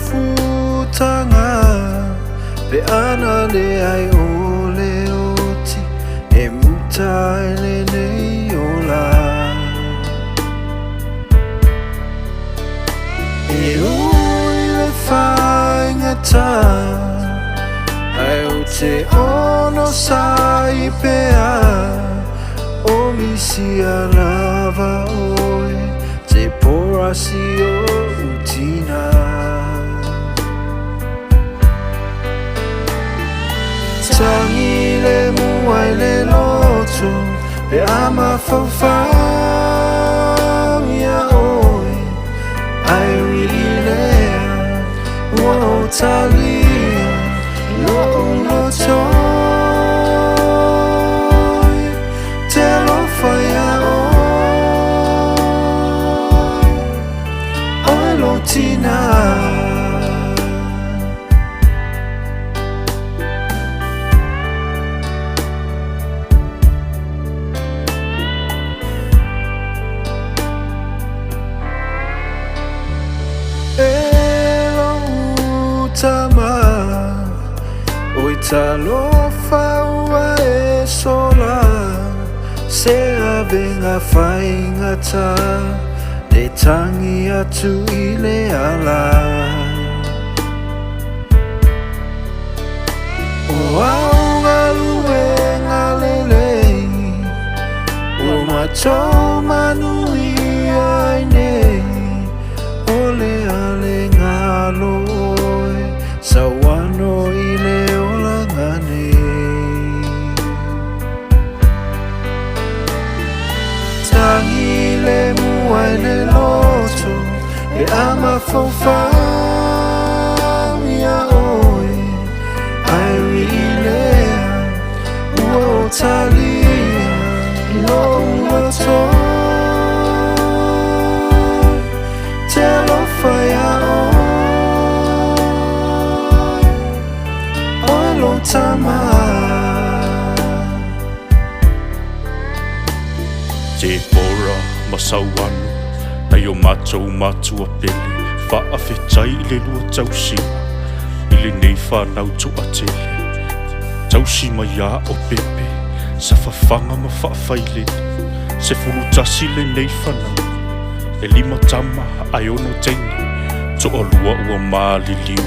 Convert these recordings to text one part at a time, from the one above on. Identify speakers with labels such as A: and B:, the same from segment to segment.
A: futanga pe ana le ai ole oti e mutai le nei ola e ui le fai ngata ai o te ono sai pea o misi alava oe te porasi o utina tangi le muai le loto e ama faufamia oe ai rilea ua o talia lo unotoi te lofaya oe lotina Tama oi talofa ua e sola se abenga whainga ta le tangi atu i le ala o aunga luenga lelei o mato manui ai nei o le ale ngalo Sawano ile olangane Tangi le muai le loto E ama faufamia oe Ai rilea Ua o talia Lo uloto Te alofaya Tama
B: Te pora masauano Ai o matua pele Whaafetai le lua tausima Ile nei whanau toa tele Tausima ia o pepe Sa whawhanga ma whaafai Se fulu tasi le nei whanau E lima tama ai ono teini Toa lua ua maali liu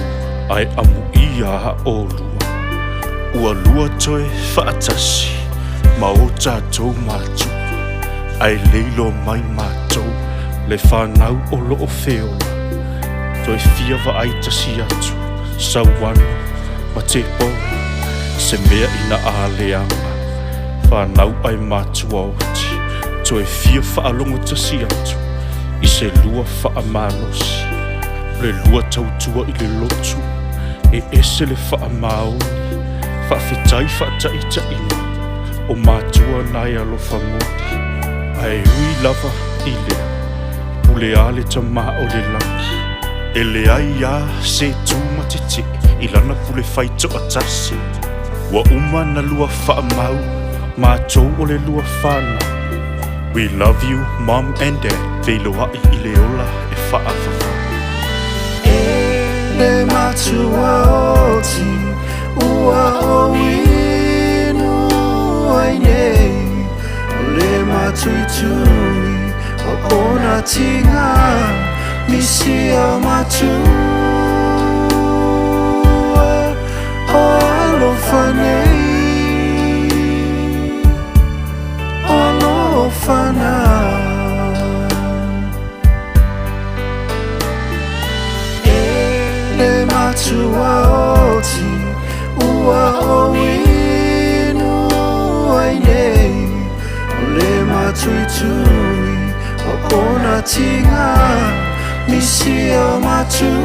B: Ai amu ia o lua Ua lua toe whaatasi Ma o tātou mātou Ai leilo mai mātou Le whanau o loo whiola Toe fia wa ai tasi atu Sauano ma te pora Se mea ina aleanga Whanau ai mātua oti Toe fia whaalongo tasi atu I se lua whaamanosi Le lua tautua i le lotu E ese le whaamaoni Whawhetai whaataitaina O mātua nai alofa moti Ai hui lava i lea Pule ale ta maa o le langi E le ai a se tūma te te I lana pule whaito a tasi Wa uma na lua whaamau Mātou o le lua whana We love you, Mom and Dad Veiloai i le ola e whaafafa
A: E le matua oti Ua o winu ai nei O le matuitui O ona tinga Misi au matua O alofa nei O alofa na E le matua oti Ua o winu ai nei O le matuitui O ona tinga Misi au matua